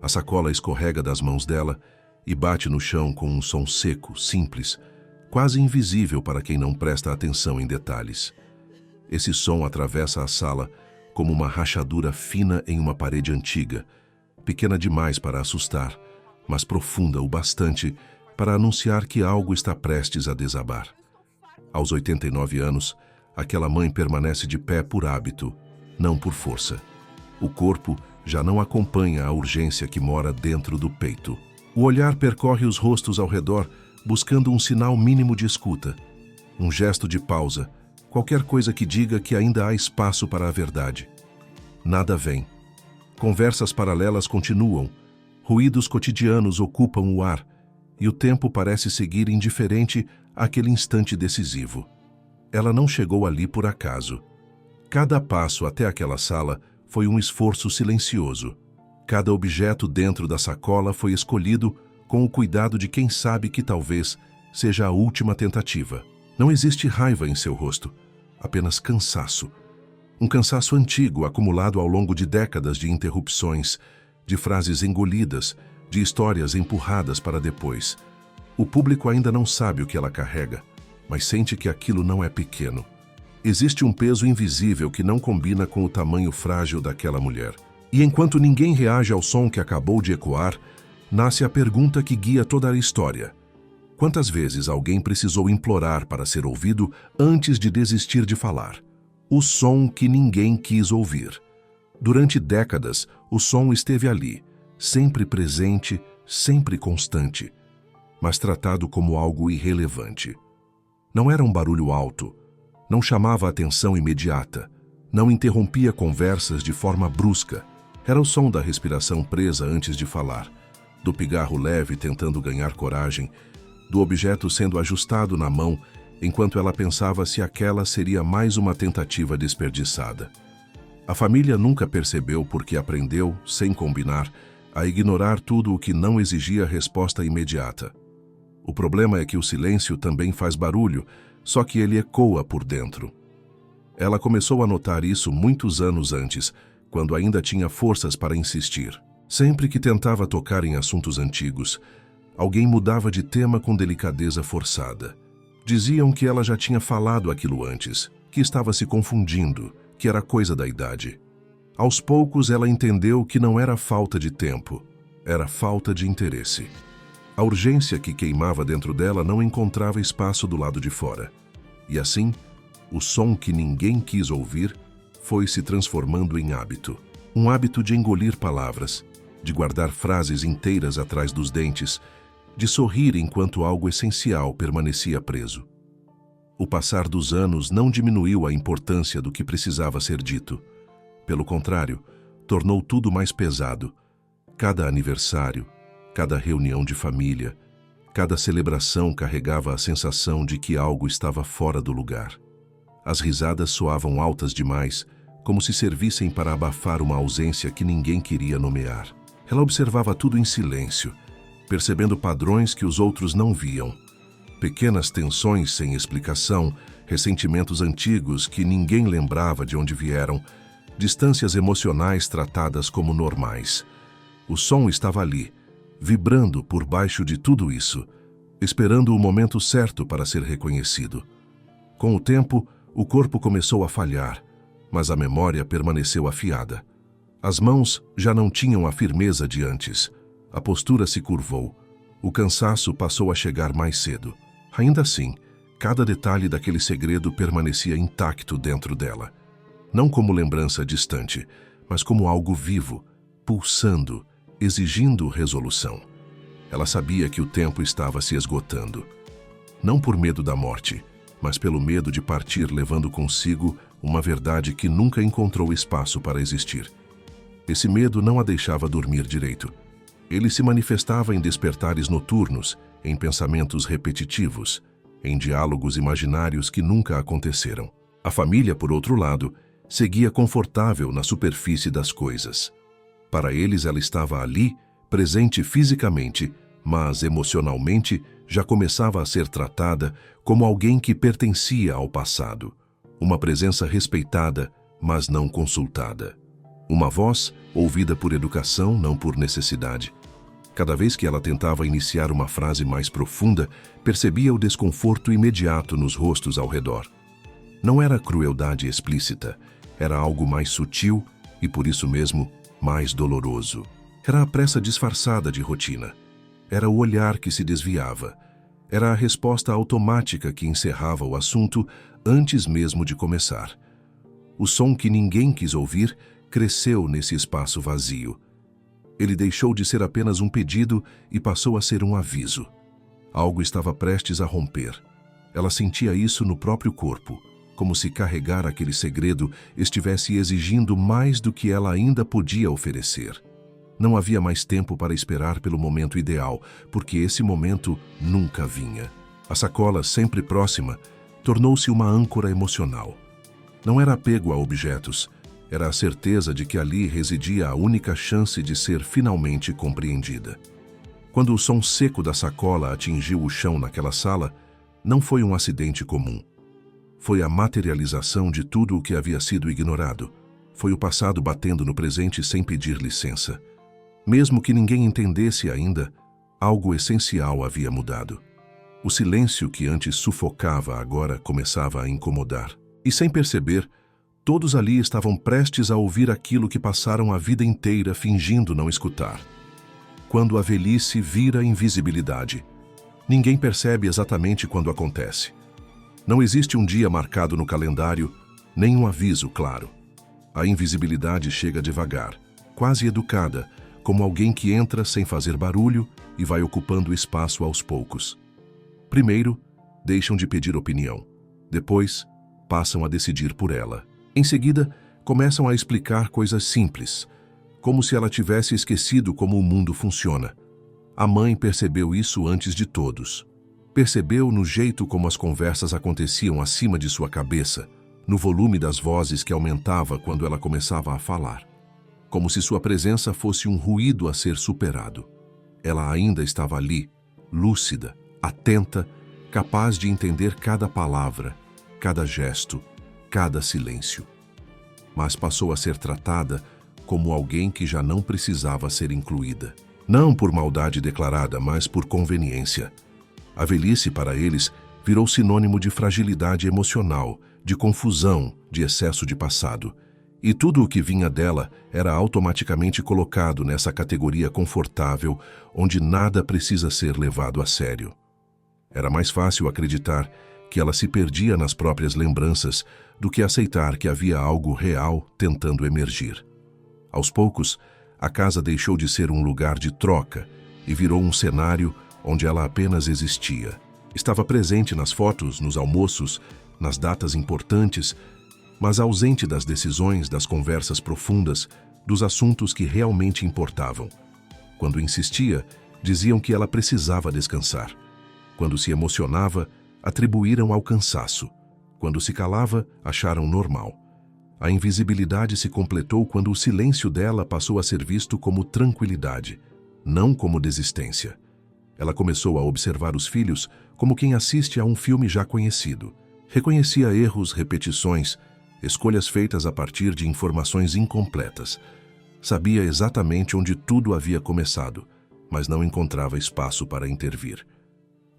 A sacola escorrega das mãos dela e bate no chão com um som seco, simples, quase invisível para quem não presta atenção em detalhes. Esse som atravessa a sala como uma rachadura fina em uma parede antiga, pequena demais para assustar, mas profunda o bastante para anunciar que algo está prestes a desabar. Aos 89 anos, aquela mãe permanece de pé por hábito, não por força. O corpo já não acompanha a urgência que mora dentro do peito. O olhar percorre os rostos ao redor, buscando um sinal mínimo de escuta, um gesto de pausa, qualquer coisa que diga que ainda há espaço para a verdade. Nada vem. Conversas paralelas continuam, ruídos cotidianos ocupam o ar, e o tempo parece seguir indiferente àquele instante decisivo. Ela não chegou ali por acaso. Cada passo até aquela sala foi um esforço silencioso. Cada objeto dentro da sacola foi escolhido com o cuidado de quem sabe que talvez seja a última tentativa. Não existe raiva em seu rosto, apenas cansaço. Um cansaço antigo acumulado ao longo de décadas de interrupções, de frases engolidas, de histórias empurradas para depois. O público ainda não sabe o que ela carrega, mas sente que aquilo não é pequeno. Existe um peso invisível que não combina com o tamanho frágil daquela mulher. E enquanto ninguém reage ao som que acabou de ecoar, nasce a pergunta que guia toda a história. Quantas vezes alguém precisou implorar para ser ouvido antes de desistir de falar? O som que ninguém quis ouvir. Durante décadas, o som esteve ali, sempre presente, sempre constante, mas tratado como algo irrelevante. Não era um barulho alto, não chamava a atenção imediata, não interrompia conversas de forma brusca. Era o som da respiração presa antes de falar, do pigarro leve tentando ganhar coragem, do objeto sendo ajustado na mão enquanto ela pensava se aquela seria mais uma tentativa desperdiçada. A família nunca percebeu porque aprendeu, sem combinar, a ignorar tudo o que não exigia resposta imediata. O problema é que o silêncio também faz barulho, só que ele ecoa por dentro. Ela começou a notar isso muitos anos antes, quando ainda tinha forças para insistir. Sempre que tentava tocar em assuntos antigos, alguém mudava de tema com delicadeza forçada. Diziam que ela já tinha falado aquilo antes, que estava se confundindo, que era coisa da idade. Aos poucos ela entendeu que não era falta de tempo, era falta de interesse. A urgência que queimava dentro dela não encontrava espaço do lado de fora. E assim, o som que ninguém quis ouvir foi se transformando em hábito. Um hábito de engolir palavras, de guardar frases inteiras atrás dos dentes, de sorrir enquanto algo essencial permanecia preso. O passar dos anos não diminuiu a importância do que precisava ser dito. Pelo contrário, tornou tudo mais pesado. Cada aniversário, cada reunião de família, cada celebração carregava a sensação de que algo estava fora do lugar. As risadas soavam altas demais, como se servissem para abafar uma ausência que ninguém queria nomear. Ela observava tudo em silêncio, percebendo padrões que os outros não viam. Pequenas tensões sem explicação, ressentimentos antigos que ninguém lembrava de onde vieram, distâncias emocionais tratadas como normais. O som estava ali, vibrando por baixo de tudo isso, esperando o momento certo para ser reconhecido. Com o tempo, o corpo começou a falhar, mas a memória permaneceu afiada. As mãos já não tinham a firmeza de antes. A postura se curvou. O cansaço passou a chegar mais cedo. Ainda assim, cada detalhe daquele segredo permanecia intacto dentro dela. Não como lembrança distante, mas como algo vivo, pulsando, exigindo resolução. Ela sabia que o tempo estava se esgotando. Não por medo da morte, mas pelo medo de partir levando consigo uma verdade que nunca encontrou espaço para existir. Esse medo não a deixava dormir direito. Ele se manifestava em despertares noturnos, em pensamentos repetitivos, em diálogos imaginários que nunca aconteceram. A família, por outro lado, seguia confortável na superfície das coisas. Para eles ela estava ali, presente fisicamente, mas emocionalmente já começava a ser tratada como alguém que pertencia ao passado, uma presença respeitada, mas não consultada. Uma voz ouvida por educação, não por necessidade. Cada vez que ela tentava iniciar uma frase mais profunda, percebia o desconforto imediato nos rostos ao redor. Não era crueldade explícita, era algo mais sutil e, por isso mesmo, mais doloroso. Era a pressa disfarçada de rotina. Era o olhar que se desviava. Era a resposta automática que encerrava o assunto antes mesmo de começar. O som que ninguém quis ouvir cresceu nesse espaço vazio. Ele deixou de ser apenas um pedido e passou a ser um aviso. Algo estava prestes a romper. Ela sentia isso no próprio corpo, como se carregar aquele segredo estivesse exigindo mais do que ela ainda podia oferecer. Não havia mais tempo para esperar pelo momento ideal, porque esse momento nunca vinha. A sacola, sempre próxima, tornou-se uma âncora emocional. Não era apego a objetos, era a certeza de que ali residia a única chance de ser finalmente compreendida. Quando o som seco da sacola atingiu o chão naquela sala, não foi um acidente comum. Foi a materialização de tudo o que havia sido ignorado. Foi o passado batendo no presente sem pedir licença. Mesmo que ninguém entendesse ainda, algo essencial havia mudado. O silêncio que antes sufocava agora começava a incomodar. E sem perceber, todos ali estavam prestes a ouvir aquilo que passaram a vida inteira fingindo não escutar. Quando a velhice vira invisibilidade. Ninguém percebe exatamente quando acontece. Não existe um dia marcado no calendário, nem um aviso claro. A invisibilidade chega devagar, quase educada, como alguém que entra sem fazer barulho e vai ocupando o espaço aos poucos. Primeiro, deixam de pedir opinião. Depois, passam a decidir por ela. Em seguida, começam a explicar coisas simples, como se ela tivesse esquecido como o mundo funciona. A mãe percebeu isso antes de todos. Percebeu no jeito como as conversas aconteciam acima de sua cabeça, no volume das vozes que aumentava quando ela começava a falar. Como se sua presença fosse um ruído a ser superado. Ela ainda estava ali, lúcida, atenta, capaz de entender cada palavra, cada gesto, cada silêncio. Mas passou a ser tratada como alguém que já não precisava ser incluída. Não por maldade declarada, mas por conveniência. A velhice, para eles, virou sinônimo de fragilidade emocional, de confusão, de excesso de passado. E tudo o que vinha dela era automaticamente colocado nessa categoria confortável, onde nada precisa ser levado a sério. Era mais fácil acreditar que ela se perdia nas próprias lembranças do que aceitar que havia algo real tentando emergir. Aos poucos, a casa deixou de ser um lugar de troca e virou um cenário onde ela apenas existia. Estava presente nas fotos, nos almoços, nas datas importantes, mas ausente das decisões, das conversas profundas, dos assuntos que realmente importavam. Quando insistia, diziam que ela precisava descansar. Quando se emocionava, atribuíram ao cansaço. Quando se calava, acharam normal. A invisibilidade se completou quando o silêncio dela passou a ser visto como tranquilidade, não como desistência. Ela começou a observar os filhos como quem assiste a um filme já conhecido. Reconhecia erros, repetições, escolhas feitas a partir de informações incompletas. Sabia exatamente onde tudo havia começado, mas não encontrava espaço para intervir.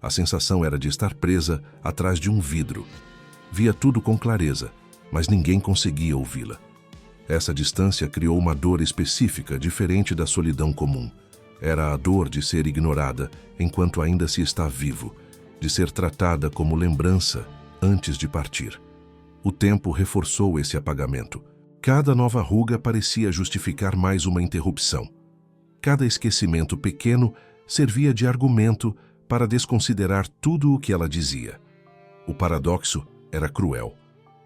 A sensação era de estar presa atrás de um vidro. Via tudo com clareza, mas ninguém conseguia ouvi-la. Essa distância criou uma dor específica, diferente da solidão comum. Era a dor de ser ignorada enquanto ainda se está vivo, de ser tratada como lembrança antes de partir. O tempo reforçou esse apagamento. Cada nova ruga parecia justificar mais uma interrupção. Cada esquecimento pequeno servia de argumento para desconsiderar tudo o que ela dizia. O paradoxo era cruel.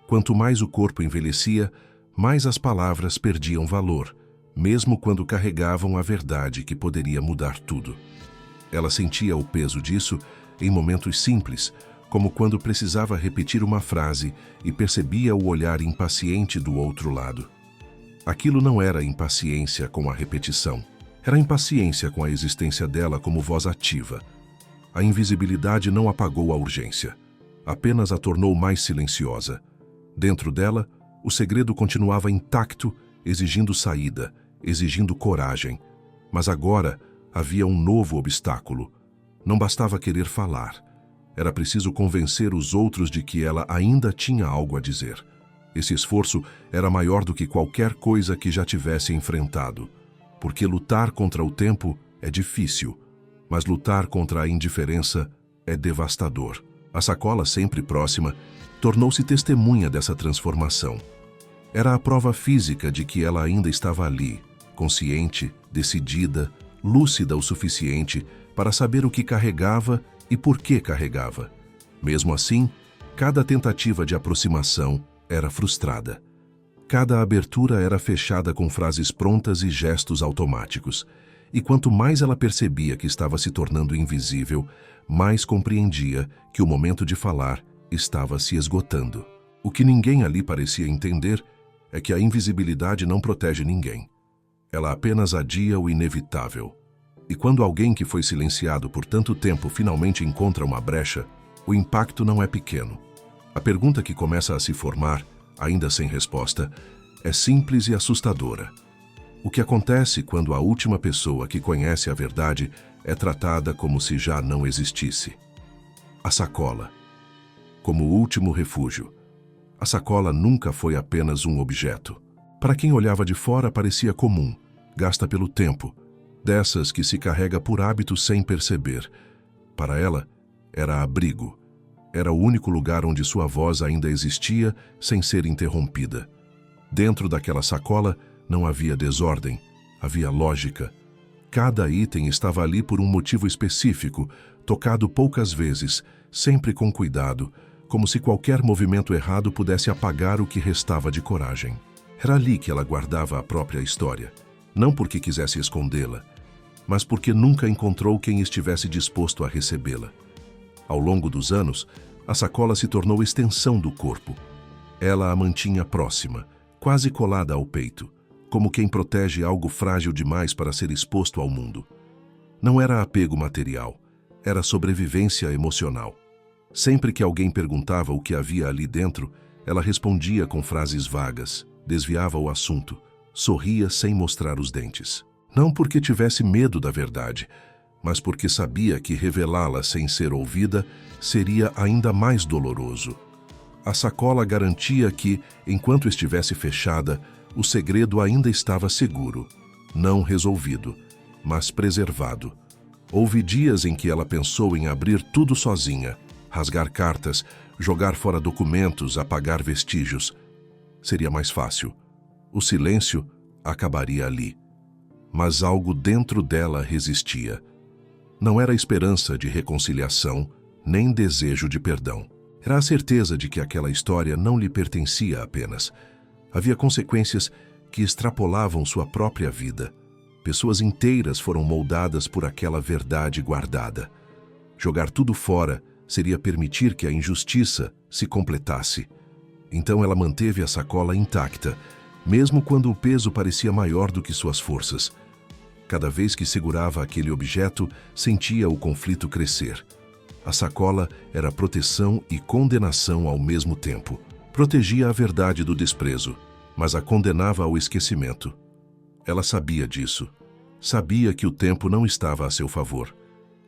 Quanto mais o corpo envelhecia, mais as palavras perdiam valor, mesmo quando carregavam a verdade que poderia mudar tudo. Ela sentia o peso disso em momentos simples, como quando precisava repetir uma frase e percebia o olhar impaciente do outro lado. Aquilo não era impaciência com a repetição, era impaciência com a existência dela como voz ativa. A invisibilidade não apagou a urgência, apenas a tornou mais silenciosa. Dentro dela, o segredo continuava intacto exigindo saída, exigindo coragem. Mas agora havia um novo obstáculo. Não bastava querer falar. Era preciso convencer os outros de que ela ainda tinha algo a dizer. Esse esforço era maior do que qualquer coisa que já tivesse enfrentado. Porque lutar contra o tempo é difícil, mas lutar contra a indiferença é devastador. A sacola, sempre próxima, tornou-se testemunha dessa transformação. Era a prova física de que ela ainda estava ali, consciente, decidida, lúcida o suficiente para saber o que carregava e por que carregava. Mesmo assim, cada tentativa de aproximação era frustrada. Cada abertura era fechada com frases prontas e gestos automáticos. E quanto mais ela percebia que estava se tornando invisível, mais compreendia que o momento de falar estava se esgotando. O que ninguém ali parecia entender é que a invisibilidade não protege ninguém. Ela apenas adia o inevitável. E quando alguém que foi silenciado por tanto tempo finalmente encontra uma brecha, o impacto não é pequeno. A pergunta que começa a se formar, ainda sem resposta, é simples e assustadora. O que acontece quando a última pessoa que conhece a verdade é tratada como se já não existisse? A sacola. Como o último refúgio. A sacola nunca foi apenas um objeto. Para quem olhava de fora, parecia comum, gasta pelo tempo, dessas que se carrega por hábito sem perceber. Para ela, era abrigo. Era o único lugar onde sua voz ainda existia sem ser interrompida. Dentro daquela sacola não havia desordem, havia lógica. Cada item estava ali por um motivo específico, tocado poucas vezes, sempre com cuidado, como se qualquer movimento errado pudesse apagar o que restava de coragem. Era ali que ela guardava a própria história, não porque quisesse escondê-la, mas porque nunca encontrou quem estivesse disposto a recebê-la. Ao longo dos anos, a sacola se tornou extensão do corpo. Ela a mantinha próxima, quase colada ao peito, como quem protege algo frágil demais para ser exposto ao mundo. Não era apego material, era sobrevivência emocional. Sempre que alguém perguntava o que havia ali dentro, ela respondia com frases vagas, desviava o assunto, sorria sem mostrar os dentes. Não porque tivesse medo da verdade, mas porque sabia que revelá-la sem ser ouvida seria ainda mais doloroso. A sacola garantia que, enquanto estivesse fechada, o segredo ainda estava seguro, não resolvido, mas preservado. Houve dias em que ela pensou em abrir tudo sozinha, rasgar cartas, jogar fora documentos, apagar vestígios. Seria mais fácil. O silêncio acabaria ali. Mas algo dentro dela resistia. Não era esperança de reconciliação, nem desejo de perdão. Era a certeza de que aquela história não lhe pertencia apenas. Havia consequências que extrapolavam sua própria vida. Pessoas inteiras foram moldadas por aquela verdade guardada. Jogar tudo fora seria permitir que a injustiça se completasse. Então ela manteve a sacola intacta, mesmo quando o peso parecia maior do que suas forças. Cada vez que segurava aquele objeto, sentia o conflito crescer. A sacola era proteção e condenação ao mesmo tempo. Protegia a verdade do desprezo, mas a condenava ao esquecimento. Ela sabia disso. Sabia que o tempo não estava a seu favor.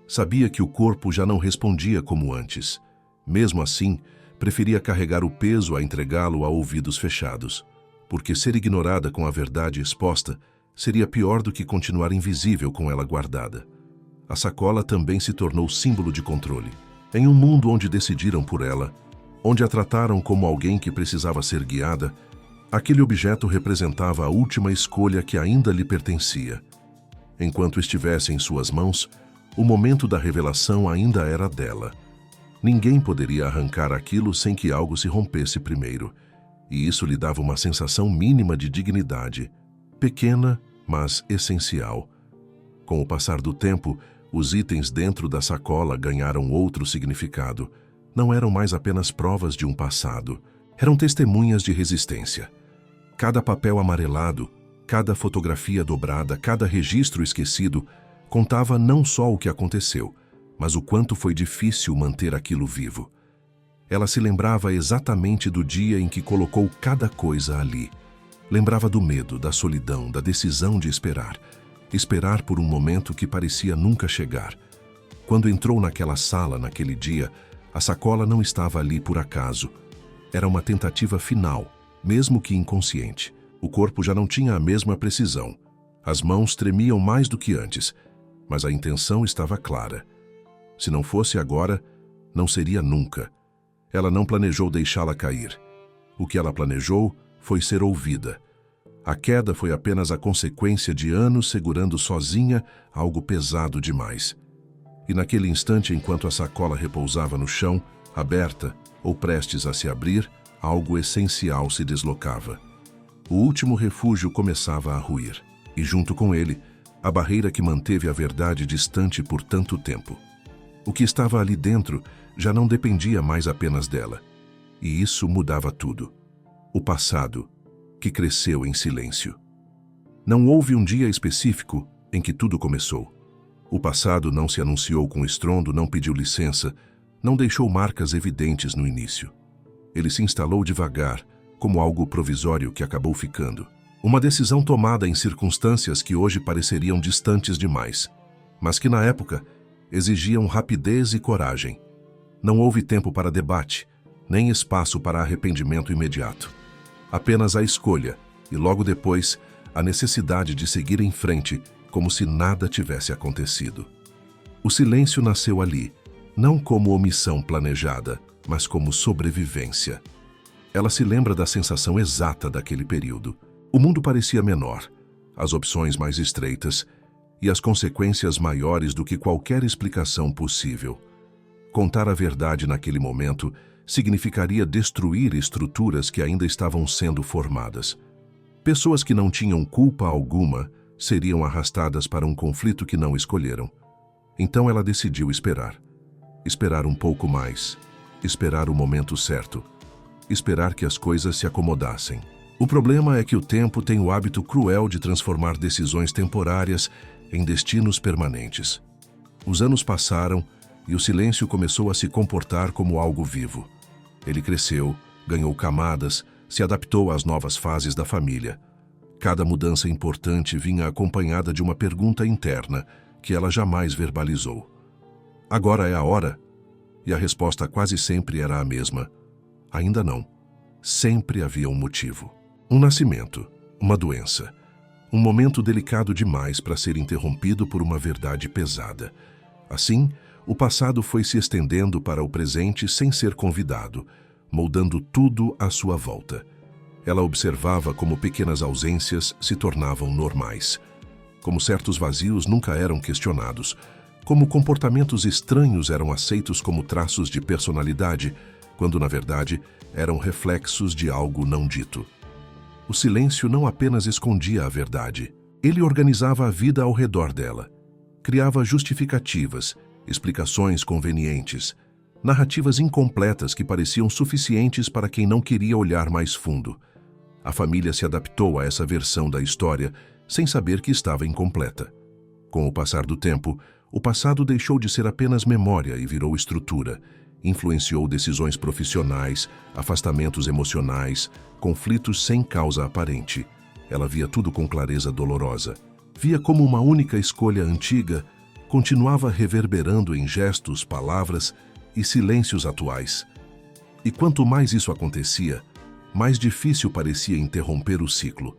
Sabia que o corpo já não respondia como antes. Mesmo assim, preferia carregar o peso a entregá-lo a ouvidos fechados, porque ser ignorada com a verdade exposta seria pior do que continuar invisível com ela guardada. A sacola também se tornou símbolo de controle. Em um mundo onde decidiram por ela, onde a trataram como alguém que precisava ser guiada, aquele objeto representava a última escolha que ainda lhe pertencia. Enquanto estivesse em suas mãos, o momento da revelação ainda era dela. Ninguém poderia arrancar aquilo sem que algo se rompesse primeiro, e isso lhe dava uma sensação mínima de dignidade, pequena, mas essencial. Com o passar do tempo, os itens dentro da sacola ganharam outro significado. Não eram mais apenas provas de um passado, eram testemunhas de resistência. Cada papel amarelado, cada fotografia dobrada, cada registro esquecido, contava não só o que aconteceu, mas o quanto foi difícil manter aquilo vivo. Ela se lembrava exatamente do dia em que colocou cada coisa ali. Lembrava do medo, da solidão, da decisão de esperar. Esperar por um momento que parecia nunca chegar. Quando entrou naquela sala naquele dia, a sacola não estava ali por acaso. Era uma tentativa final, mesmo que inconsciente. O corpo já não tinha a mesma precisão. As mãos tremiam mais do que antes, mas a intenção estava clara. Se não fosse agora, não seria nunca. Ela não planejou deixá-la cair. O que ela planejou foi ser ouvida. A queda foi apenas a consequência de anos segurando sozinha algo pesado demais. E naquele instante, enquanto a sacola repousava no chão, aberta ou prestes a se abrir, algo essencial se deslocava. O último refúgio começava a ruir, e junto com ele, a barreira que manteve a verdade distante por tanto tempo. O que estava ali dentro já não dependia mais apenas dela. E isso mudava tudo. O passado, que cresceu em silêncio. Não houve um dia específico em que tudo começou. O passado não se anunciou com estrondo, não pediu licença, não deixou marcas evidentes no início. Ele se instalou devagar, como algo provisório que acabou ficando. Uma decisão tomada em circunstâncias que hoje pareceriam distantes demais, mas que na época exigiam rapidez e coragem. Não houve tempo para debate, nem espaço para arrependimento imediato. Apenas a escolha, e logo depois, a necessidade de seguir em frente, como se nada tivesse acontecido. O silêncio nasceu ali, não como omissão planejada, mas como sobrevivência. Ela se lembra da sensação exata daquele período. O mundo parecia menor, as opções mais estreitas e as consequências maiores do que qualquer explicação possível. Contar a verdade naquele momento significaria destruir estruturas que ainda estavam sendo formadas. Pessoas que não tinham culpa alguma seriam arrastadas para um conflito que não escolheram. Então ela decidiu esperar. Esperar um pouco mais. Esperar o momento certo. Esperar que as coisas se acomodassem. O problema é que o tempo tem o hábito cruel de transformar decisões temporárias em destinos permanentes. Os anos passaram e o silêncio começou a se comportar como algo vivo. Ele cresceu, ganhou camadas, se adaptou às novas fases da família. Cada mudança importante vinha acompanhada de uma pergunta interna que ela jamais verbalizou. Agora é a hora? E a resposta quase sempre era a mesma. Ainda não. Sempre havia um motivo. Um nascimento, uma doença. Um momento delicado demais para ser interrompido por uma verdade pesada. Assim, o passado foi se estendendo para o presente sem ser convidado, moldando tudo à sua volta. Ela observava como pequenas ausências se tornavam normais, como certos vazios nunca eram questionados, como comportamentos estranhos eram aceitos como traços de personalidade, quando na verdade eram reflexos de algo não dito. O silêncio não apenas escondia a verdade, ele organizava a vida ao redor dela. Criava justificativas, explicações convenientes, narrativas incompletas que pareciam suficientes para quem não queria olhar mais fundo. A família se adaptou a essa versão da história sem saber que estava incompleta. Com o passar do tempo, o passado deixou de ser apenas memória e virou estrutura. Influenciou decisões profissionais, afastamentos emocionais, conflitos sem causa aparente. Ela via tudo com clareza dolorosa. Via como uma única escolha antiga continuava reverberando em gestos, palavras e silêncios atuais. E quanto mais isso acontecia, mais difícil parecia interromper o ciclo.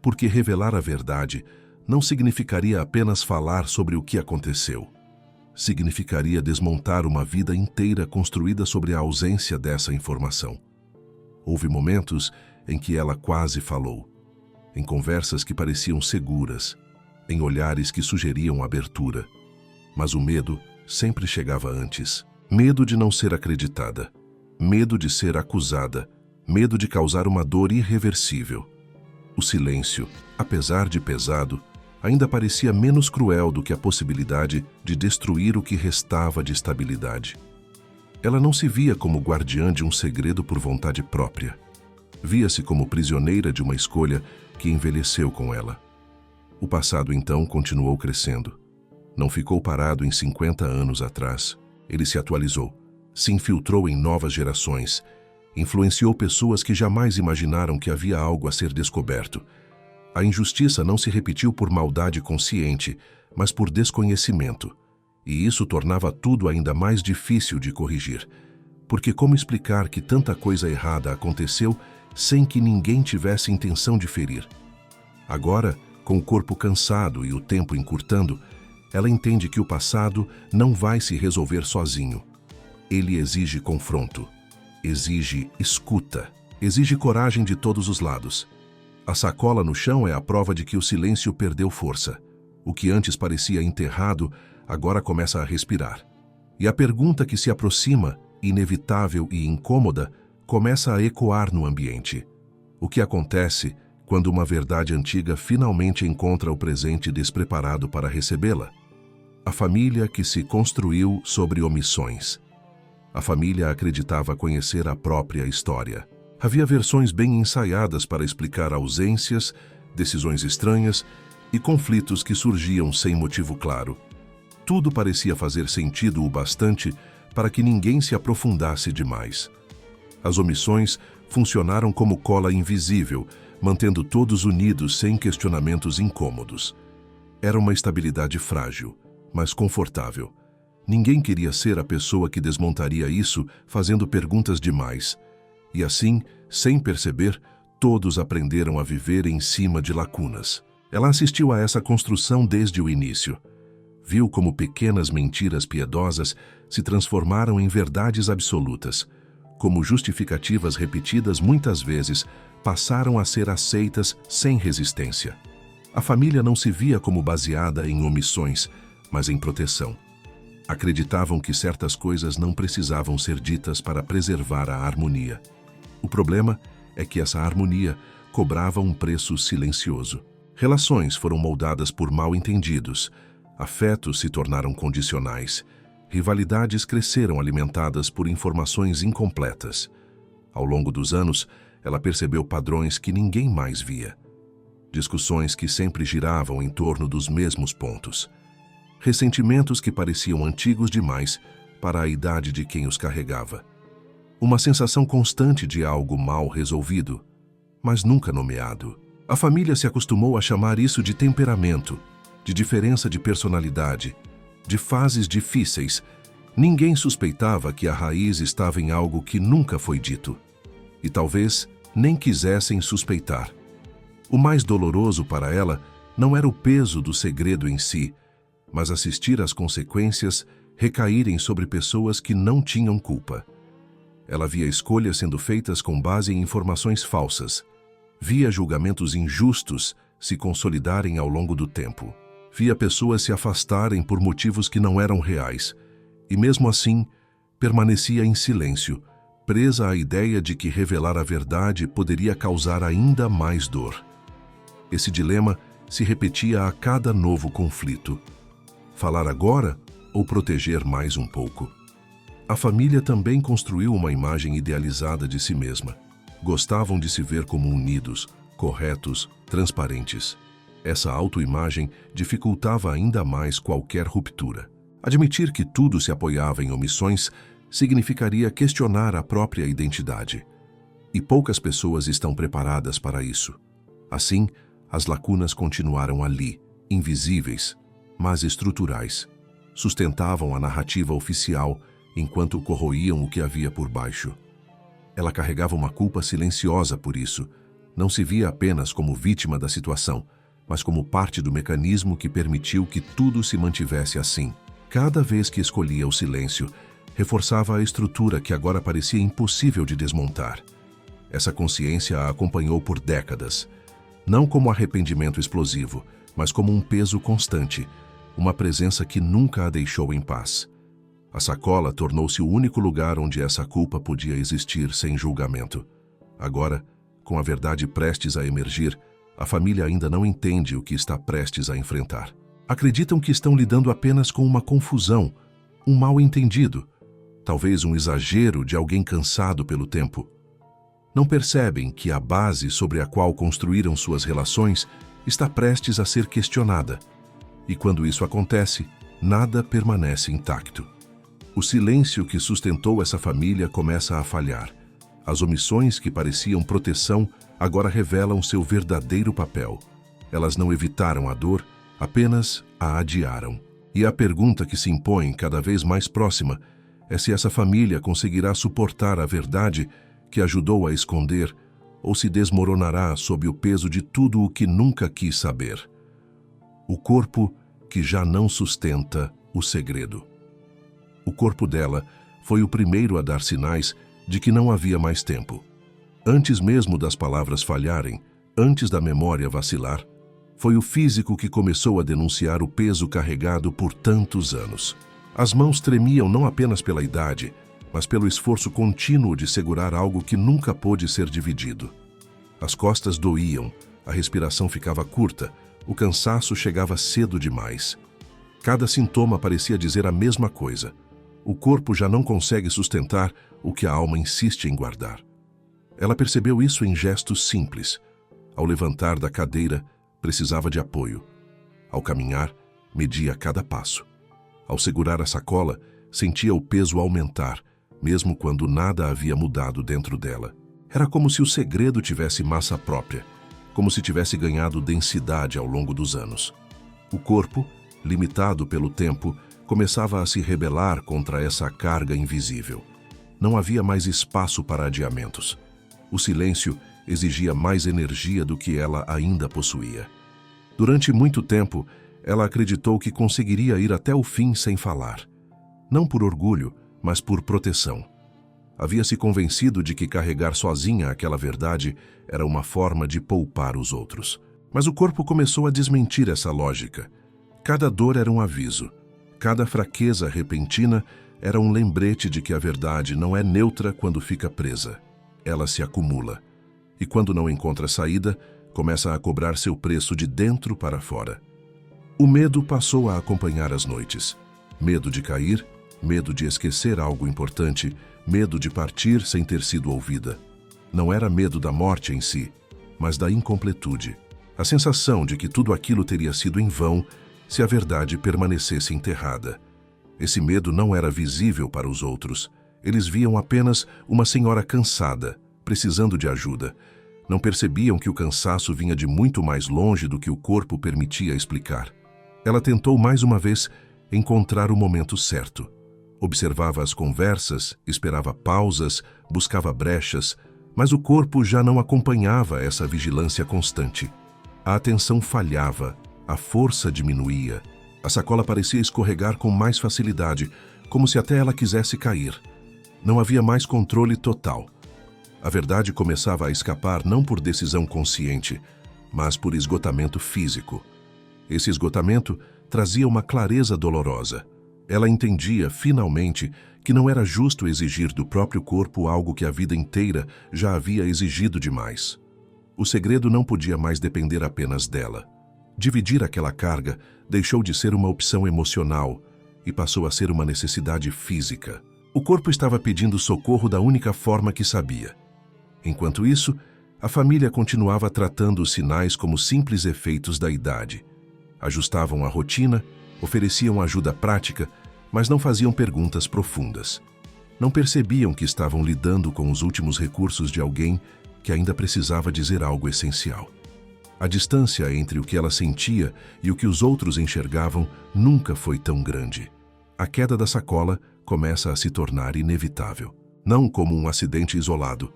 Porque revelar a verdade não significaria apenas falar sobre o que aconteceu. Significaria desmontar uma vida inteira construída sobre a ausência dessa informação. Houve momentos em que ela quase falou, em conversas que pareciam seguras, em olhares que sugeriam abertura. Mas o medo sempre chegava antes. Medo de não ser acreditada, medo de ser acusada, medo de causar uma dor irreversível. O silêncio, apesar de pesado, ainda parecia menos cruel do que a possibilidade de destruir o que restava de estabilidade. Ela não se via como guardiã de um segredo por vontade própria. Via-se como prisioneira de uma escolha que envelheceu com ela. O passado, então, continuou crescendo. Não ficou parado em 50 anos atrás. Ele se atualizou, se infiltrou em novas gerações Influenciou pessoas que jamais imaginaram que havia algo a ser descoberto. A injustiça não se repetiu por maldade consciente, mas por desconhecimento. E isso tornava tudo ainda mais difícil de corrigir. Porque como explicar que tanta coisa errada aconteceu sem que ninguém tivesse intenção de ferir? Agora, com o corpo cansado e o tempo encurtando, ela entende que o passado não vai se resolver sozinho. Ele exige confronto, exige escuta, exige coragem de todos os lados. A sacola no chão é a prova de que o silêncio perdeu força. O que antes parecia enterrado, agora começa a respirar. E a pergunta que se aproxima, inevitável e incômoda, começa a ecoar no ambiente. O que acontece quando uma verdade antiga finalmente encontra o presente despreparado para recebê-la? A família que se construiu sobre omissões. A família acreditava conhecer a própria história. Havia versões bem ensaiadas para explicar ausências, decisões estranhas e conflitos que surgiam sem motivo claro. Tudo parecia fazer sentido o bastante para que ninguém se aprofundasse demais. As omissões funcionaram como cola invisível, mantendo todos unidos sem questionamentos incômodos. Era uma estabilidade frágil, mas confortável. Ninguém queria ser a pessoa que desmontaria isso fazendo perguntas demais. E assim, sem perceber, todos aprenderam a viver em cima de lacunas. Ela assistiu a essa construção desde o início. Viu como pequenas mentiras piedosas se transformaram em verdades absolutas, como justificativas repetidas muitas vezes passaram a ser aceitas sem resistência. A família não se via como baseada em omissões, mas em proteção. Acreditavam que certas coisas não precisavam ser ditas para preservar a harmonia. O problema é que essa harmonia cobrava um preço silencioso. Relações foram moldadas por mal-entendidos, afetos se tornaram condicionais, rivalidades cresceram alimentadas por informações incompletas. Ao longo dos anos, ela percebeu padrões que ninguém mais via. Discussões que sempre giravam em torno dos mesmos pontos. Ressentimentos que pareciam antigos demais para a idade de quem os carregava. Uma sensação constante de algo mal resolvido, mas nunca nomeado. A família se acostumou a chamar isso de temperamento, de diferença de personalidade, de fases difíceis. Ninguém suspeitava que a raiz estava em algo que nunca foi dito. E talvez nem quisessem suspeitar. O mais doloroso para ela não era o peso do segredo em si, mas assistir às consequências recaírem sobre pessoas que não tinham culpa. Ela via escolhas sendo feitas com base em informações falsas. Via julgamentos injustos se consolidarem ao longo do tempo. Via pessoas se afastarem por motivos que não eram reais. E mesmo assim, permanecia em silêncio, presa à ideia de que revelar a verdade poderia causar ainda mais dor. Esse dilema se repetia a cada novo conflito. Falar agora ou proteger mais um pouco? A família também construiu uma imagem idealizada de si mesma. Gostavam de se ver como unidos, corretos, transparentes. Essa autoimagem dificultava ainda mais qualquer ruptura. Admitir que tudo se apoiava em omissões significaria questionar a própria identidade. E poucas pessoas estão preparadas para isso. Assim, as lacunas continuaram ali, invisíveis, mas estruturais. Sustentavam a narrativa oficial enquanto corroíam o que havia por baixo. Ela carregava uma culpa silenciosa por isso. Não se via apenas como vítima da situação, mas como parte do mecanismo que permitiu que tudo se mantivesse assim. Cada vez que escolhia o silêncio, reforçava a estrutura que agora parecia impossível de desmontar. Essa consciência a acompanhou por décadas, não como arrependimento explosivo, mas como um peso constante, uma presença que nunca a deixou em paz. A sacola tornou-se o único lugar onde essa culpa podia existir sem julgamento. Agora, com a verdade prestes a emergir, a família ainda não entende o que está prestes a enfrentar. Acreditam que estão lidando apenas com uma confusão, um mal-entendido, talvez um exagero de alguém cansado pelo tempo. Não percebem que a base sobre a qual construíram suas relações está prestes a ser questionada. E quando isso acontece, nada permanece intacto. O silêncio que sustentou essa família começa a falhar. As omissões que pareciam proteção agora revelam seu verdadeiro papel. Elas não evitaram a dor, apenas a adiaram. E a pergunta que se impõe, cada vez mais próxima, é se essa família conseguirá suportar a verdade que ajudou a esconder ou se desmoronará sob o peso de tudo o que nunca quis saber. O corpo que já não sustenta o segredo. O corpo dela foi o primeiro a dar sinais de que não havia mais tempo. Antes mesmo das palavras falharem, antes da memória vacilar, foi o físico que começou a denunciar o peso carregado por tantos anos. As mãos tremiam não apenas pela idade, mas pelo esforço contínuo de segurar algo que nunca pôde ser dividido. As costas doíam, a respiração ficava curta, o cansaço chegava cedo demais. Cada sintoma parecia dizer a mesma coisa. O corpo já não consegue sustentar o que a alma insiste em guardar. Ela percebeu isso em gestos simples. Ao levantar da cadeira, precisava de apoio. Ao caminhar, media cada passo. Ao segurar a sacola, sentia o peso aumentar, mesmo quando nada havia mudado dentro dela. Era como se o segredo tivesse massa própria, como se tivesse ganhado densidade ao longo dos anos. O corpo, limitado pelo tempo, começava a se rebelar contra essa carga invisível. Não havia mais espaço para adiamentos. O silêncio exigia mais energia do que ela ainda possuía. Durante muito tempo, ela acreditou que conseguiria ir até o fim sem falar. Não por orgulho, mas por proteção. Havia se convencido de que carregar sozinha aquela verdade era uma forma de poupar os outros. Mas o corpo começou a desmentir essa lógica. Cada dor era um aviso. Cada fraqueza repentina era um lembrete de que a verdade não é neutra quando fica presa. Ela se acumula. E quando não encontra saída, começa a cobrar seu preço de dentro para fora. O medo passou a acompanhar as noites. Medo de cair, medo de esquecer algo importante, medo de partir sem ter sido ouvida. Não era medo da morte em si, mas da incompletude. A sensação de que tudo aquilo teria sido em vão se a verdade permanecesse enterrada. Esse medo não era visível para os outros. Eles viam apenas uma senhora cansada, precisando de ajuda. Não percebiam que o cansaço vinha de muito mais longe do que o corpo permitia explicar. Ela tentou mais uma vez encontrar o momento certo. Observava as conversas, esperava pausas, buscava brechas, mas o corpo já não acompanhava essa vigilância constante. A atenção falhava, a força diminuía. A sacola parecia escorregar com mais facilidade, como se até ela quisesse cair. Não havia mais controle total. A verdade começava a escapar não por decisão consciente, mas por esgotamento físico. Esse esgotamento trazia uma clareza dolorosa. Ela entendia, finalmente, que não era justo exigir do próprio corpo algo que a vida inteira já havia exigido demais. O segredo não podia mais depender apenas dela. Dividir aquela carga deixou de ser uma opção emocional e passou a ser uma necessidade física. O corpo estava pedindo socorro da única forma que sabia. Enquanto isso, a família continuava tratando os sinais como simples efeitos da idade. Ajustavam a rotina, ofereciam ajuda prática, mas não faziam perguntas profundas. Não percebiam que estavam lidando com os últimos recursos de alguém que ainda precisava dizer algo essencial. A distância entre o que ela sentia e o que os outros enxergavam nunca foi tão grande. A queda da sacola começa a se tornar inevitável, não como um acidente isolado,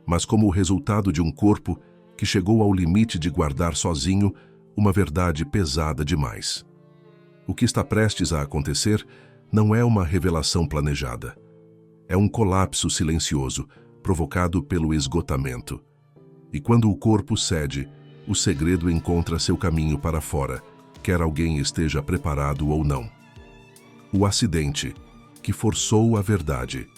mas como o resultado de um corpo que chegou ao limite de guardar sozinho uma verdade pesada demais. O que está prestes a acontecer não é uma revelação planejada. É um colapso silencioso, provocado pelo esgotamento. E quando o corpo cede, o segredo encontra seu caminho para fora, quer alguém esteja preparado ou não. O acidente, que forçou a verdade.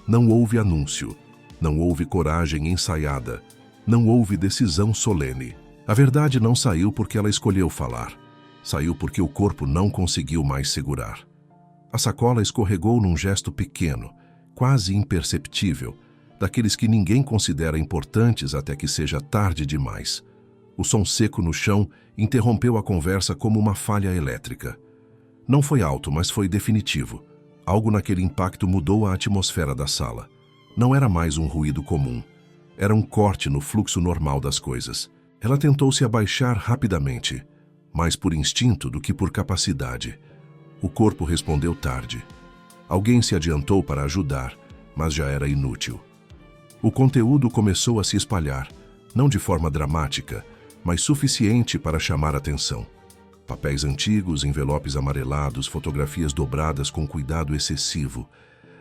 Não houve anúncio, não houve coragem ensaiada, não houve decisão solene. A verdade não saiu porque ela escolheu falar. Saiu porque o corpo não conseguiu mais segurar. A sacola escorregou num gesto pequeno, quase imperceptível, daqueles que ninguém considera importantes até que seja tarde demais. O som seco no chão interrompeu a conversa como uma falha elétrica. Não foi alto, mas foi definitivo. Algo naquele impacto mudou a atmosfera da sala. Não era mais um ruído comum. Era um corte no fluxo normal das coisas. Ela tentou se abaixar rapidamente, mais por instinto do que por capacidade. O corpo respondeu tarde. Alguém se adiantou para ajudar, mas já era inútil. O conteúdo começou a se espalhar, não de forma dramática, mas suficiente para chamar atenção. Papéis antigos, envelopes amarelados, fotografias dobradas com cuidado excessivo.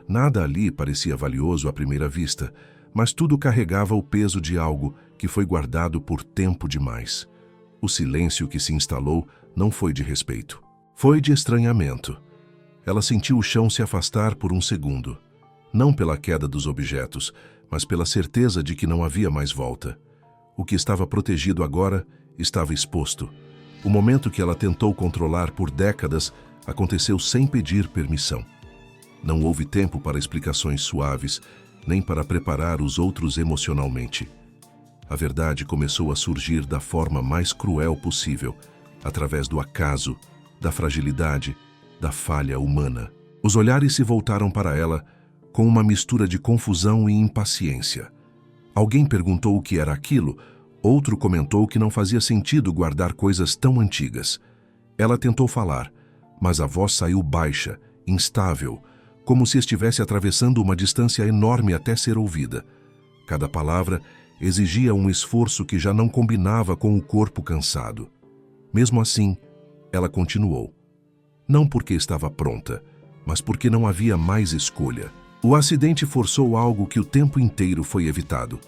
Nada ali parecia valioso à primeira vista, mas tudo carregava o peso de algo que foi guardado por tempo demais. O silêncio que se instalou não foi de respeito. Foi de estranhamento. Ela sentiu o chão se afastar por um segundo. Não pela queda dos objetos, mas pela certeza de que não havia mais volta. O que estava protegido agora estava exposto. O momento que ela tentou controlar por décadas aconteceu sem pedir permissão. Não houve tempo para explicações suaves, nem para preparar os outros emocionalmente. A verdade começou a surgir da forma mais cruel possível, através do acaso, da fragilidade, da falha humana. Os olhares se voltaram para ela com uma mistura de confusão e impaciência. Alguém perguntou o que era aquilo, outro comentou que não fazia sentido guardar coisas tão antigas. Ela tentou falar, mas a voz saiu baixa, instável, como se estivesse atravessando uma distância enorme até ser ouvida. Cada palavra exigia um esforço que já não combinava com o corpo cansado. Mesmo assim, ela continuou. Não porque estava pronta, mas porque não havia mais escolha. O acidente forçou algo que o tempo inteiro foi evitado.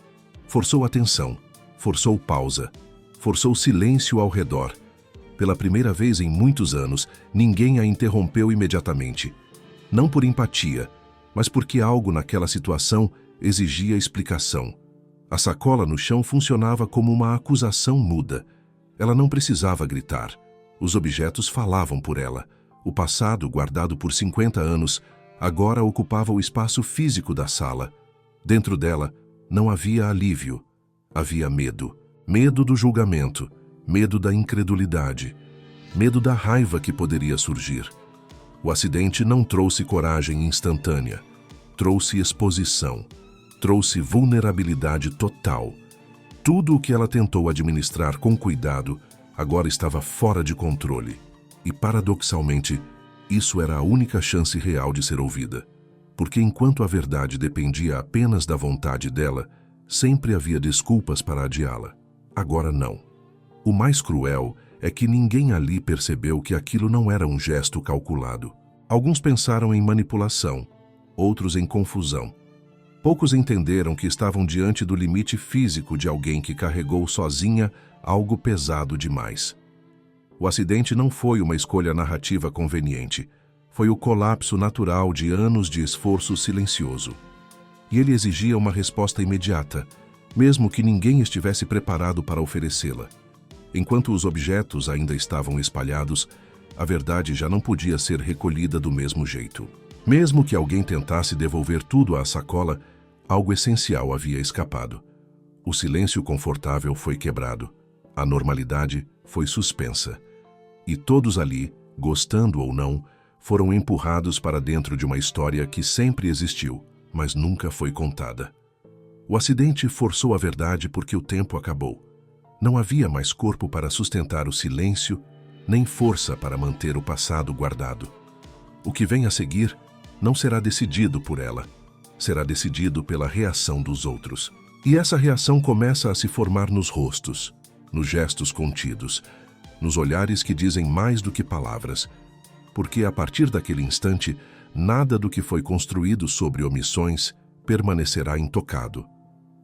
Forçou atenção, forçou pausa, forçou silêncio ao redor. Pela primeira vez em muitos anos, ninguém a interrompeu imediatamente. Não por empatia, mas porque algo naquela situação exigia explicação. A sacola no chão funcionava como uma acusação muda. Ela não precisava gritar. Os objetos falavam por ela. O passado, guardado por 50 anos, agora ocupava o espaço físico da sala. Dentro dela, não havia alívio. Havia medo. Medo do julgamento, medo da incredulidade, medo da raiva que poderia surgir. O acidente não trouxe coragem instantânea. Trouxe exposição. Trouxe vulnerabilidade total. Tudo o que ela tentou administrar com cuidado agora estava fora de controle. E, paradoxalmente, isso era a única chance real de ser ouvida. Porque enquanto a verdade dependia apenas da vontade dela, sempre havia desculpas para adiá-la. Agora não. O mais cruel é que ninguém ali percebeu que aquilo não era um gesto calculado. Alguns pensaram em manipulação, outros em confusão. Poucos entenderam que estavam diante do limite físico de alguém que carregou sozinha algo pesado demais. O acidente não foi uma escolha narrativa conveniente. Foi o colapso natural de anos de esforço silencioso. E ele exigia uma resposta imediata, mesmo que ninguém estivesse preparado para oferecê-la. Enquanto os objetos ainda estavam espalhados, a verdade já não podia ser recolhida do mesmo jeito. Mesmo que alguém tentasse devolver tudo à sacola, algo essencial havia escapado. O silêncio confortável foi quebrado. A normalidade foi suspensa. E todos ali, gostando ou não, foram empurrados para dentro de uma história que sempre existiu, mas nunca foi contada. O acidente forçou a verdade porque o tempo acabou. Não havia mais corpo para sustentar o silêncio, nem força para manter o passado guardado. O que vem a seguir não será decidido por ela, será decidido pela reação dos outros. E essa reação começa a se formar nos rostos, nos gestos contidos, nos olhares que dizem mais do que palavras, porque a partir daquele instante, nada do que foi construído sobre omissões permanecerá intocado.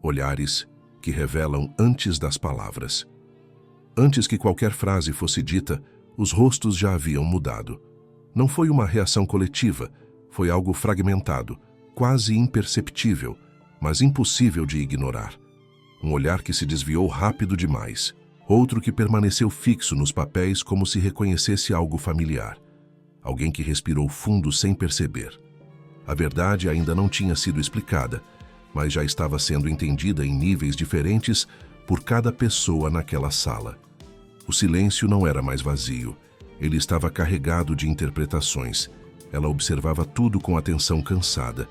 Olhares que revelam antes das palavras. Antes que qualquer frase fosse dita, os rostos já haviam mudado. Não foi uma reação coletiva, foi algo fragmentado, quase imperceptível, mas impossível de ignorar. Um olhar que se desviou rápido demais, outro que permaneceu fixo nos papéis como se reconhecesse algo familiar. Alguém que respirou fundo sem perceber. A verdade ainda não tinha sido explicada, mas já estava sendo entendida em níveis diferentes por cada pessoa naquela sala. O silêncio não era mais vazio, ele estava carregado de interpretações. Ela observava tudo com atenção cansada,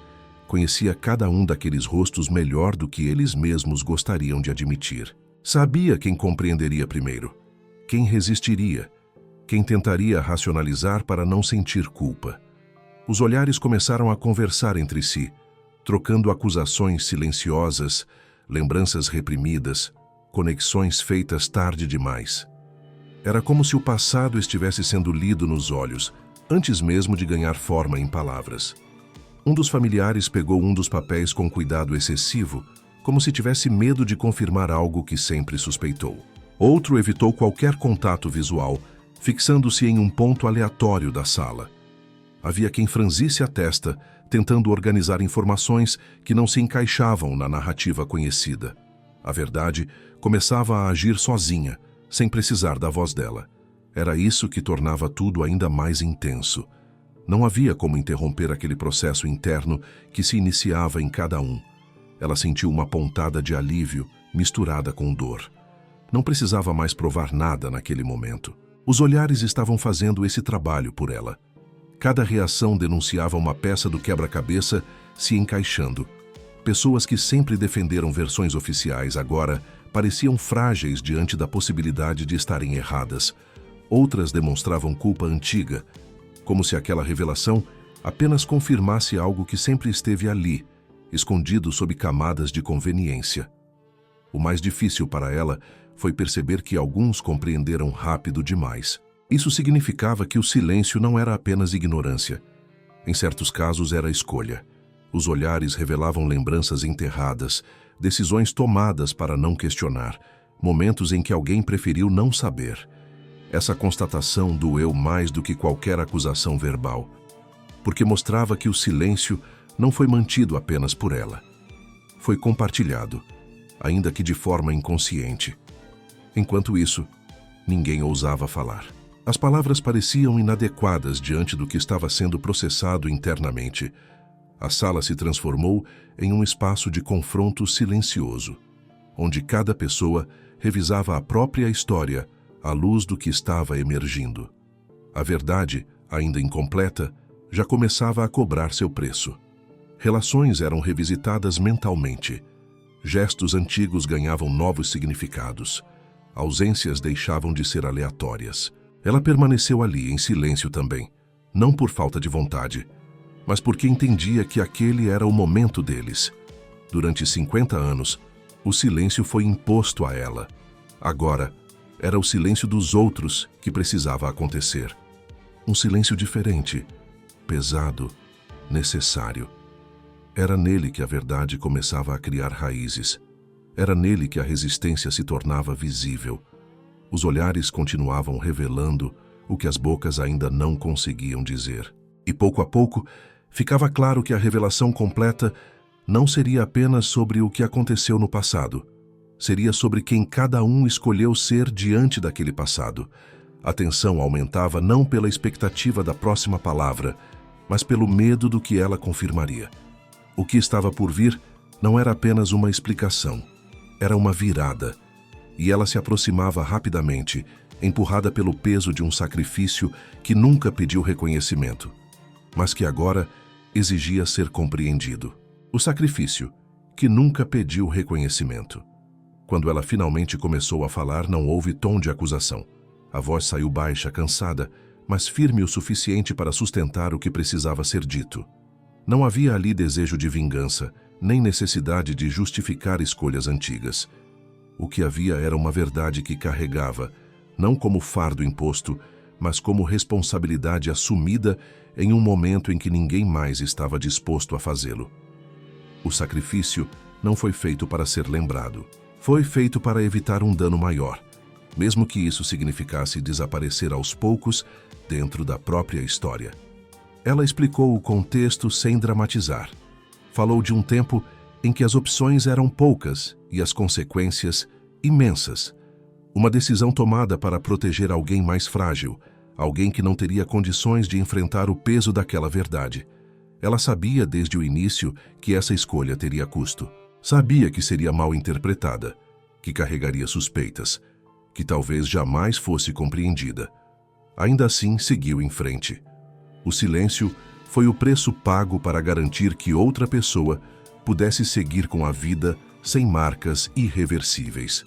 Conhecia cada um daqueles rostos melhor do que eles mesmos gostariam de admitir. Sabia quem compreenderia primeiro, quem resistiria, quem tentaria racionalizar para não sentir culpa. Os olhares começaram a conversar entre si, trocando acusações silenciosas, lembranças reprimidas, conexões feitas tarde demais. Era como se o passado estivesse sendo lido nos olhos, antes mesmo de ganhar forma em palavras. Um dos familiares pegou um dos papéis com cuidado excessivo, como se tivesse medo de confirmar algo que sempre suspeitou. Outro evitou qualquer contato visual, fixando-se em um ponto aleatório da sala. Havia quem franzisse a testa, tentando organizar informações que não se encaixavam na narrativa conhecida. A verdade começava a agir sozinha, sem precisar da voz dela. Era isso que tornava tudo ainda mais intenso. Não havia como interromper aquele processo interno que se iniciava em cada um. Ela sentiu uma pontada de alívio, misturada com dor. Não precisava mais provar nada naquele momento. Os olhares estavam fazendo esse trabalho por ela. Cada reação denunciava uma peça do quebra-cabeça se encaixando. Pessoas que sempre defenderam versões oficiais agora pareciam frágeis diante da possibilidade de estarem erradas. Outras demonstravam culpa antiga, como se aquela revelação apenas confirmasse algo que sempre esteve ali, escondido sob camadas de conveniência. O mais difícil para ela foi perceber que alguns compreenderam rápido demais. Isso significava que o silêncio não era apenas ignorância. Em certos casos era escolha. Os olhares revelavam lembranças enterradas, decisões tomadas para não questionar, momentos em que alguém preferiu não saber. Essa constatação doeu mais do que qualquer acusação verbal, porque mostrava que o silêncio não foi mantido apenas por ela. Foi compartilhado, ainda que de forma inconsciente. Enquanto isso, ninguém ousava falar. As palavras pareciam inadequadas diante do que estava sendo processado internamente. A sala se transformou em um espaço de confronto silencioso, onde cada pessoa revisava a própria história à luz do que estava emergindo. A verdade, ainda incompleta, já começava a cobrar seu preço. Relações eram revisitadas mentalmente. Gestos antigos ganhavam novos significados. Ausências deixavam de ser aleatórias. Ela permaneceu ali, em silêncio também, não por falta de vontade, mas porque entendia que aquele era o momento deles. Durante 50 anos, o silêncio foi imposto a ela. Agora, era o silêncio dos outros que precisava acontecer. Um silêncio diferente, pesado, necessário. Era nele que a verdade começava a criar raízes. Era nele que a resistência se tornava visível. Os olhares continuavam revelando o que as bocas ainda não conseguiam dizer. E pouco a pouco, ficava claro que a revelação completa não seria apenas sobre o que aconteceu no passado. Seria sobre quem cada um escolheu ser diante daquele passado. A tensão aumentava não pela expectativa da próxima palavra, mas pelo medo do que ela confirmaria. O que estava por vir não era apenas uma explicação, era uma virada. E ela se aproximava rapidamente, empurrada pelo peso de um sacrifício que nunca pediu reconhecimento, mas que agora exigia ser compreendido. O sacrifício que nunca pediu reconhecimento. Quando ela finalmente começou a falar, não houve tom de acusação. A voz saiu baixa, cansada, mas firme o suficiente para sustentar o que precisava ser dito. Não havia ali desejo de vingança, nem necessidade de justificar escolhas antigas. O que havia era uma verdade que carregava, não como fardo imposto, mas como responsabilidade assumida em um momento em que ninguém mais estava disposto a fazê-lo. O sacrifício não foi feito para ser lembrado. Foi feito para evitar um dano maior, mesmo que isso significasse desaparecer aos poucos dentro da própria história. Ela explicou o contexto sem dramatizar. Falou de um tempo em que as opções eram poucas e as consequências imensas. Uma decisão tomada para proteger alguém mais frágil, alguém que não teria condições de enfrentar o peso daquela verdade. Ela sabia desde o início que essa escolha teria custo. Sabia que seria mal interpretada, que carregaria suspeitas, que talvez jamais fosse compreendida. Ainda assim, seguiu em frente. O silêncio foi o preço pago para garantir que outra pessoa pudesse seguir com a vida sem marcas irreversíveis.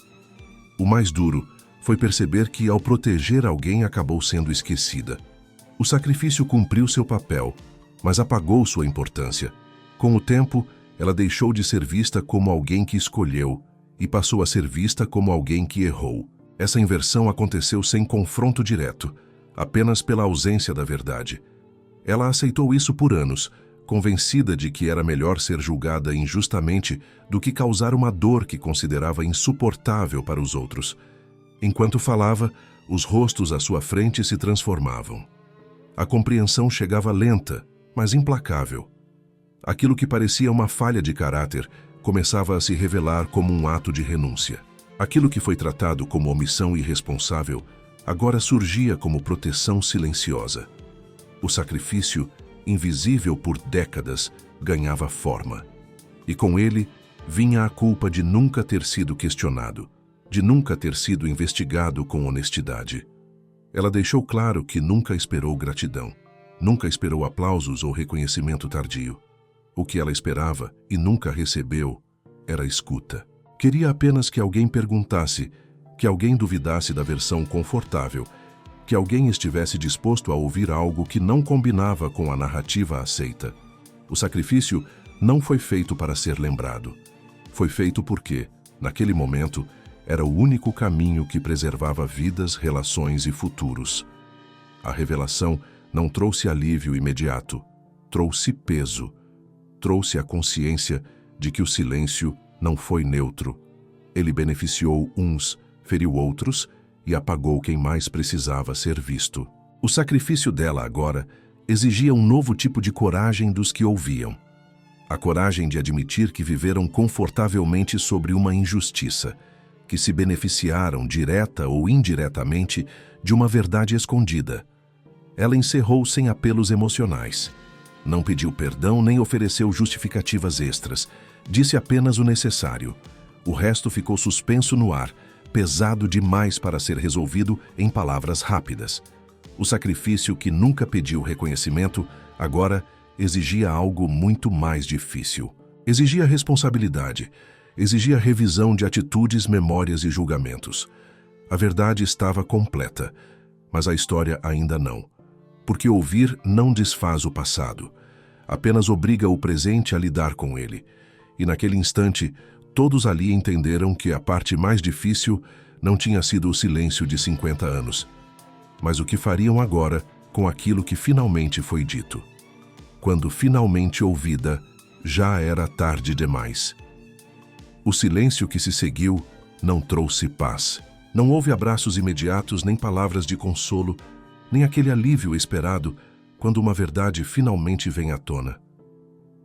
O mais duro foi perceber que, ao proteger alguém, acabou sendo esquecida. O sacrifício cumpriu seu papel, mas apagou sua importância. Com o tempo, ela deixou de ser vista como alguém que escolheu e passou a ser vista como alguém que errou. Essa inversão aconteceu sem confronto direto, apenas pela ausência da verdade. Ela aceitou isso por anos, convencida de que era melhor ser julgada injustamente do que causar uma dor que considerava insuportável para os outros. Enquanto falava, os rostos à sua frente se transformavam. A compreensão chegava lenta, mas implacável. Aquilo que parecia uma falha de caráter começava a se revelar como um ato de renúncia. Aquilo que foi tratado como omissão irresponsável agora surgia como proteção silenciosa. O sacrifício, invisível por décadas, ganhava forma. E com ele vinha a culpa de nunca ter sido questionado, de nunca ter sido investigado com honestidade. Ela deixou claro que nunca esperou gratidão, nunca esperou aplausos ou reconhecimento tardio. O que ela esperava e nunca recebeu era escuta. Queria apenas que alguém perguntasse, que alguém duvidasse da versão confortável, que alguém estivesse disposto a ouvir algo que não combinava com a narrativa aceita. O sacrifício não foi feito para ser lembrado. Foi feito porque, naquele momento, era o único caminho que preservava vidas, relações e futuros. A revelação não trouxe alívio imediato, trouxe peso, trouxe a consciência de que o silêncio não foi neutro. Ele beneficiou uns, feriu outros e apagou quem mais precisava ser visto. O sacrifício dela agora exigia um novo tipo de coragem dos que ouviam. A coragem de admitir que viveram confortavelmente sobre uma injustiça, que se beneficiaram direta ou indiretamente de uma verdade escondida. Ela encerrou sem apelos emocionais. Não pediu perdão nem ofereceu justificativas extras. Disse apenas o necessário. O resto ficou suspenso no ar, pesado demais para ser resolvido em palavras rápidas. O sacrifício que nunca pediu reconhecimento, agora exigia algo muito mais difícil. Exigia responsabilidade, exigia revisão de atitudes, memórias e julgamentos. A verdade estava completa, mas a história ainda não. Porque ouvir não desfaz o passado, apenas obriga o presente a lidar com ele. E naquele instante, todos ali entenderam que a parte mais difícil não tinha sido o silêncio de 50 anos, mas o que fariam agora com aquilo que finalmente foi dito. Quando finalmente ouvida, já era tarde demais. O silêncio que se seguiu não trouxe paz. Não houve abraços imediatos, nem palavras de consolo, nem aquele alívio esperado quando uma verdade finalmente vem à tona.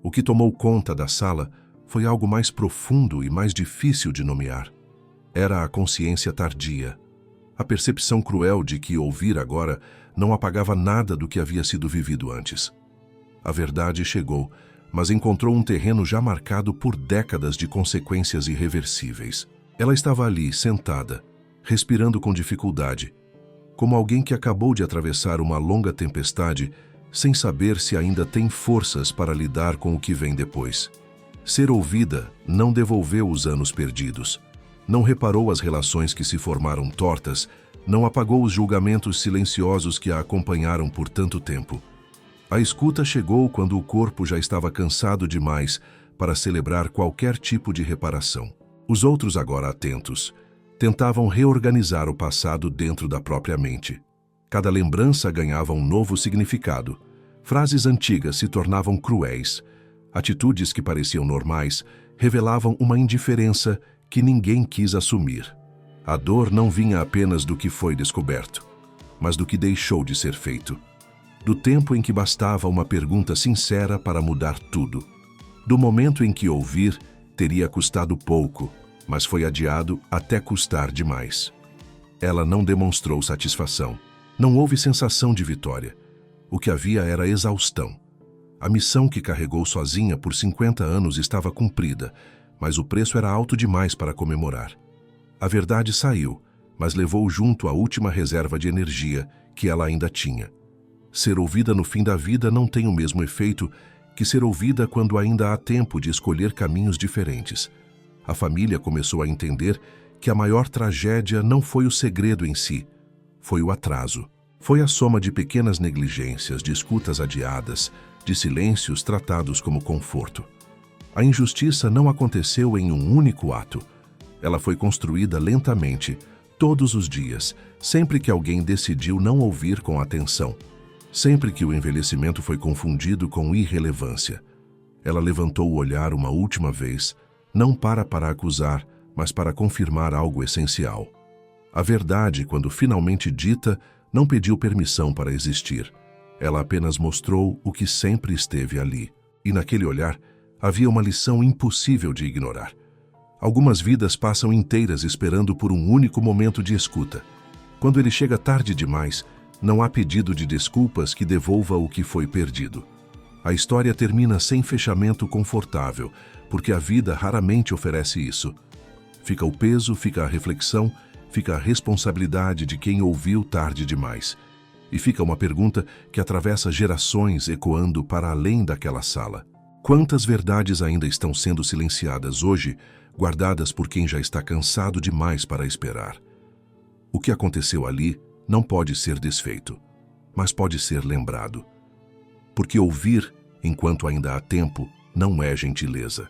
O que tomou conta da sala foi algo mais profundo e mais difícil de nomear. Era a consciência tardia, a percepção cruel de que ouvir agora não apagava nada do que havia sido vivido antes. A verdade chegou, mas encontrou um terreno já marcado por décadas de consequências irreversíveis. Ela estava ali, sentada, respirando com dificuldade, como alguém que acabou de atravessar uma longa tempestade sem saber se ainda tem forças para lidar com o que vem depois. Ser ouvida não devolveu os anos perdidos, não reparou as relações que se formaram tortas, não apagou os julgamentos silenciosos que a acompanharam por tanto tempo. A escuta chegou quando o corpo já estava cansado demais para celebrar qualquer tipo de reparação. Os outros, agora atentos, tentavam reorganizar o passado dentro da própria mente. Cada lembrança ganhava um novo significado. Frases antigas se tornavam cruéis. Atitudes que pareciam normais revelavam uma indiferença que ninguém quis assumir. A dor não vinha apenas do que foi descoberto, mas do que deixou de ser feito. Do tempo em que bastava uma pergunta sincera para mudar tudo. Do momento em que ouvir teria custado pouco, mas foi adiado até custar demais. Ela não demonstrou satisfação. Não houve sensação de vitória. O que havia era exaustão. A missão que carregou sozinha por 50 anos estava cumprida, mas o preço era alto demais para comemorar. A verdade saiu, mas levou junto a última reserva de energia que ela ainda tinha. Ser ouvida no fim da vida não tem o mesmo efeito que ser ouvida quando ainda há tempo de escolher caminhos diferentes. A família começou a entender que a maior tragédia não foi o segredo em si, foi o atraso. Foi a soma de pequenas negligências, de escutas adiadas, de silêncios tratados como conforto. A injustiça não aconteceu em um único ato. Ela foi construída lentamente, todos os dias, sempre que alguém decidiu não ouvir com atenção, sempre que o envelhecimento foi confundido com irrelevância. Ela levantou o olhar uma última vez, não para acusar, mas para confirmar algo essencial. A verdade, quando finalmente dita, não pediu permissão para existir. Ela apenas mostrou o que sempre esteve ali. E naquele olhar, havia uma lição impossível de ignorar. Algumas vidas passam inteiras esperando por um único momento de escuta. Quando ele chega tarde demais, não há pedido de desculpas que devolva o que foi perdido. A história termina sem fechamento confortável, porque a vida raramente oferece isso. Fica o peso, fica a reflexão, fica a responsabilidade de quem ouviu tarde demais. E fica uma pergunta que atravessa gerações ecoando para além daquela sala. Quantas verdades ainda estão sendo silenciadas hoje, guardadas por quem já está cansado demais para esperar? O que aconteceu ali não pode ser desfeito, mas pode ser lembrado. Porque ouvir, enquanto ainda há tempo, não é gentileza,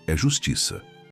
é justiça.